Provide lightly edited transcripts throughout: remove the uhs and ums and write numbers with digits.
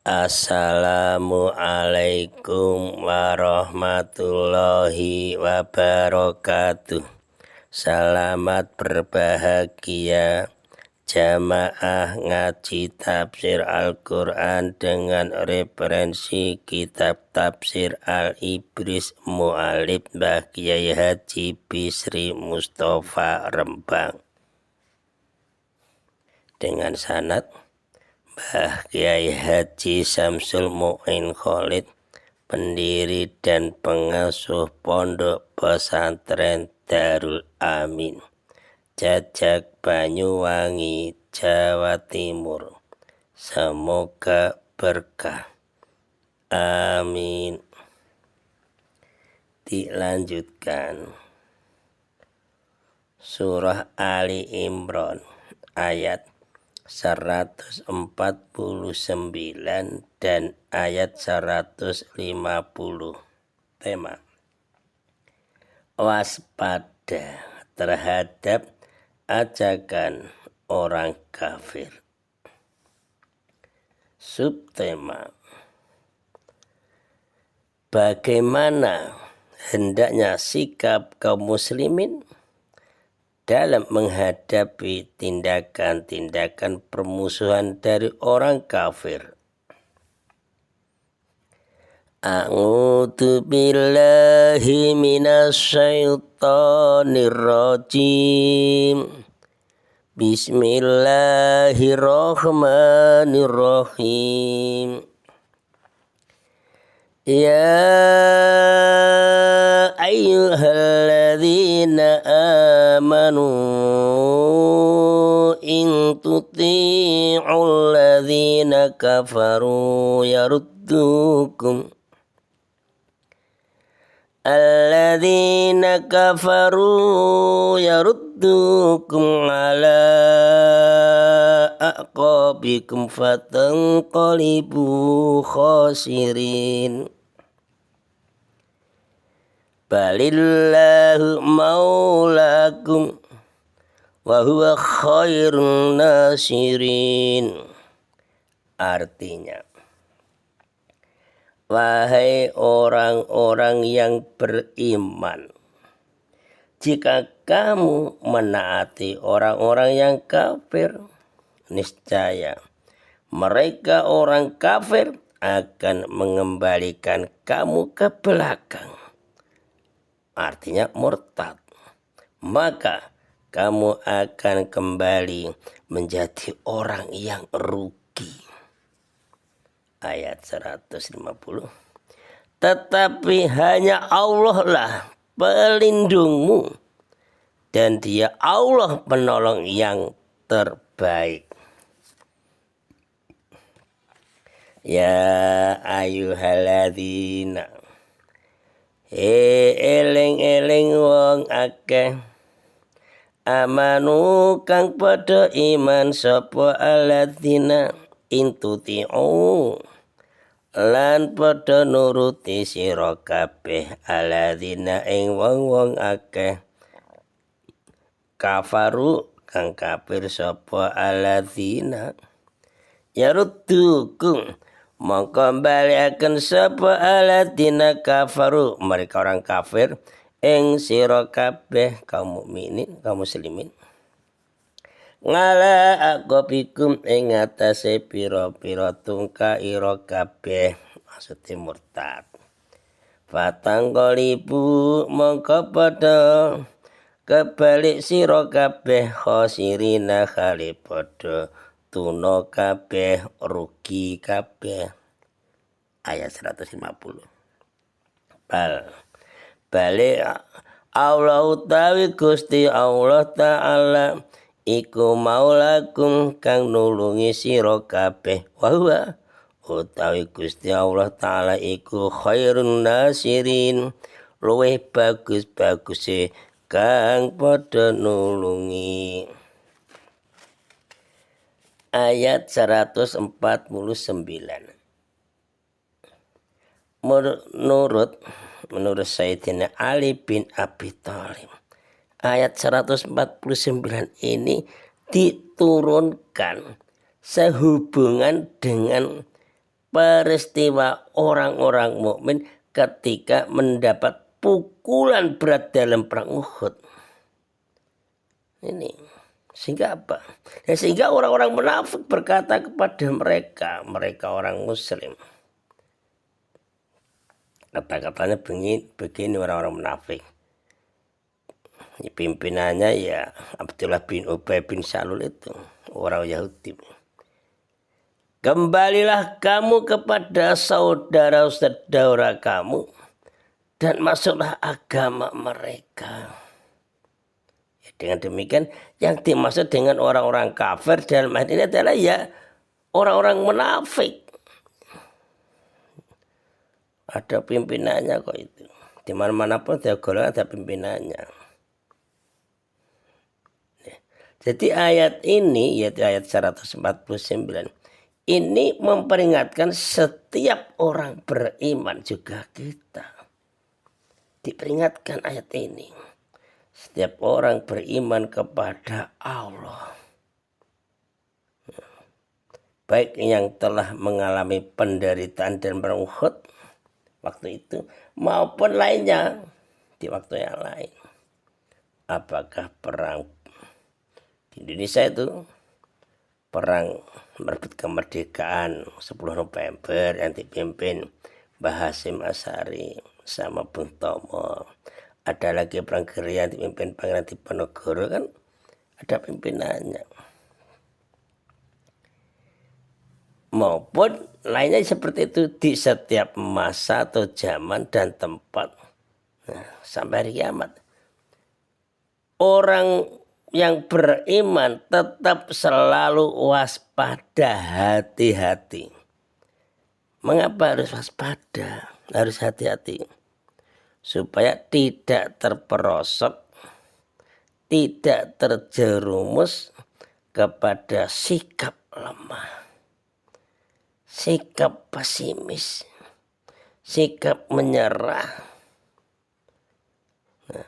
Assalamualaikum warahmatullahi wabarakatuh. Selamat berbahagia jamaah ngaji tafsir Al-Quran dengan referensi kitab tafsir Al-Ibris Mu'alib Mbah Kiai Haji Bisri Mustafa Rembang dengan sanad Mbah Kiai Haji Samsul Mu'in Khalid, pendiri dan pengasuh Pondok Pesantren Darul Amin, Jajak Banyuwangi, Jawa Timur. Semoga berkah. Amin. Dilanjutkan. Surah Ali Imran ayat 149 dan ayat 150. Tema: waspada terhadap ajakan orang kafir. Subtema: bagaimana hendaknya sikap kaum muslimin dalam menghadapi tindakan-tindakan permusuhan dari orang kafir. A'udzu billahi minasyaitonir rajim. Bismillahirrahmanirrahim. Ya ayyuhalladzina amanu in tuti'ul ladzina kafaru yaruddukum ala aqabikum fatanqalibu khasirin. Balillahu maulakum wa huwa khairun nasirin. Artinya, wahai orang-orang yang beriman, jika kamu menaati orang-orang yang kafir, niscaya mereka orang kafir akan mengembalikan kamu ke belakang. Artinya murtad. Maka kamu akan kembali menjadi orang yang rugi. Ayat 150. Tetapi hanya Allah lah pelindungmu, dan Dia Allah penolong yang terbaik. Ya ayyuhalladzina, eling-eling wong akeh amanu kang padha iman sapa alladzina intuti'u lan padha nuruti sira kabeh alladzina ing wong-wong akeh kafaru kang kafir sapa alladzina yaruddukum mongko baliaken sapa alladzina kafaru mereka orang kafir ing sira kabeh kaum mukminin kaum muslimin ngala aqabikum ing atase pira-pira tungka ira kabeh maksude murtad. Fatangqalibu mongko padha kebalik sira kabeh khosirina khali padha tuna kabeh rugi kabeh. Ayat 150. Balik Allah utawi Gusti Allah Ta'ala iku maulakum kang nulungi sira kabeh. Wa utawi Gusti Allah Ta'ala iku khairun nasirin, luwih bagus-baguse kang padha nulungi. Ayat 149. Menurut Sayyidina Ali bin Abi Thalib, ayat 149 ini diturunkan sehubungan dengan peristiwa orang-orang mukmin ketika mendapat pukulan berat dalam perang Uhud. Ini sehingga apa? Ya, sehingga orang-orang munafik berkata kepada mereka orang muslim. Kata-katanya begini orang-orang munafik. Pimpinannya ya Abdullah bin Ubay bin Salul itu, orang Yahudi. Kembalilah kamu kepada saudara-saudara kamu dan masuklah agama mereka. Ya, dengan demikian yang dimaksud dengan orang-orang kafir dalam ayat ini adalah ya orang-orang munafik. Ada pimpinannya kok itu. Di mana-mana pun ada golongan, ada pimpinannya. Jadi ayat ini, yaitu ayat 149, ini memperingatkan setiap orang beriman, juga kita. Diperingatkan ayat ini. Setiap orang beriman kepada Allah. Baik yang telah mengalami penderitaan dan perang Uhud waktu itu, maupun lainnya di waktu yang lain. Apakah perang di Indonesia itu, perang merebut kemerdekaan 10 November yang dipimpin Mbah Hasyim Asy'ari sama Bung Tomo. Ada lagi perang gerilya yang dipimpin Pangeran Diponegoro, kan ada pimpinannya. Maupun lainnya seperti itu di setiap masa atau zaman dan tempat. Nah, sampai hari kiamat. Orang yang beriman tetap selalu waspada, hati-hati. Mengapa harus waspada? Harus hati-hati. Supaya tidak terperosok, tidak terjerumus kepada sikap lemah, sikap pesimis, sikap menyerah. Nah,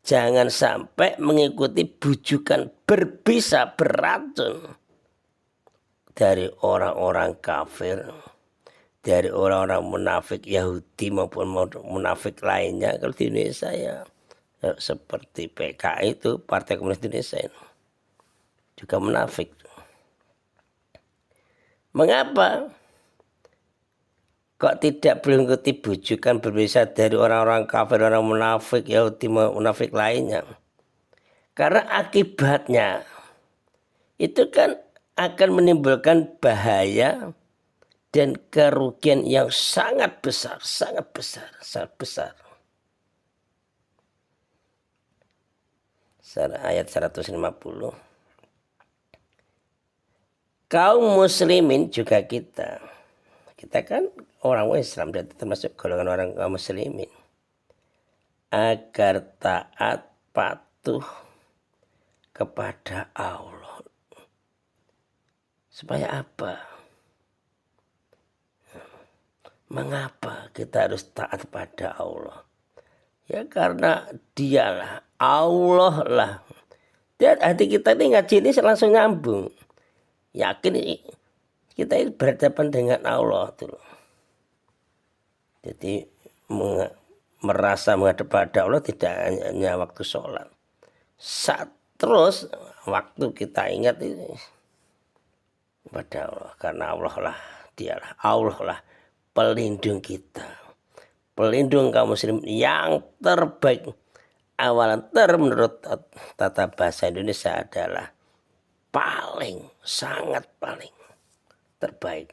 jangan sampai mengikuti bujukan berbisa beracun dari orang-orang kafir, dari orang-orang munafik Yahudi maupun munafik lainnya. Kalau di Indonesia ya seperti PKI itu, Partai Komunis Indonesia itu juga munafik. Mengapa kok tidak mengikuti bujukan berbisa dari orang-orang kafir, orang munafik Yahudi, munafik lainnya? Karena akibatnya itu kan akan menimbulkan bahaya dan kerugian yang sangat besar, sangat besar, sangat besar. Ayat 150. Kaum muslimin, juga kita kan orang Islam dan termasuk golongan orang kaum muslimin, agar taat patuh kepada Allah. Supaya apa? Mengapa kita harus taat pada Allah? Ya karena dialah, Allah lah. Dan hati kita ini ngaji ini langsung nyambung. Yakin kita ini berhadapan dengan Allah tuh. Jadi merasa menghadap pada Allah tidak hanya waktu sholat. Terus waktu kita ingat ini pada Allah. Karena Allah lah, dialah, Allah lah pelindung kita. Pelindung kaum muslim yang terbaik. Awalan menurut tata bahasa Indonesia adalah paling, sangat paling terbaik.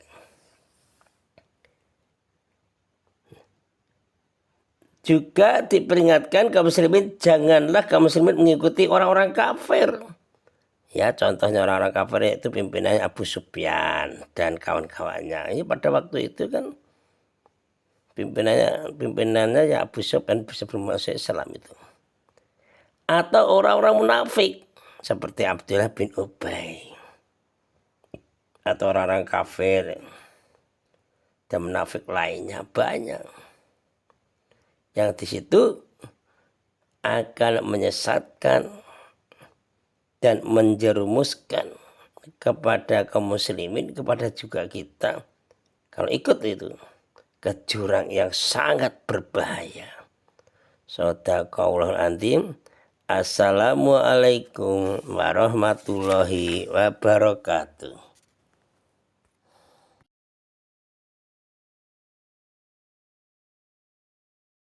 Juga diperingatkan kaum muslimin, janganlah kaum muslimin mengikuti orang-orang kafir. Ya, contohnya orang-orang kafir itu pimpinannya Abu Sufyan dan kawan-kawannya. Ini pada waktu itu kan pimpinannya ya Abu Sufyan sebelum masuk Islam itu. Atau orang-orang munafik seperti Abdullah bin Ubay, atau orang-orang kafir dan munafik lainnya banyak yang di situ akan menyesatkan dan menjerumuskan kepada kaum muslimin, kepada juga kita, kalau ikut itu ke jurang yang sangat berbahaya. Shadaqallahul Adzim. Assalamualaikum warahmatullahi wabarakatuh.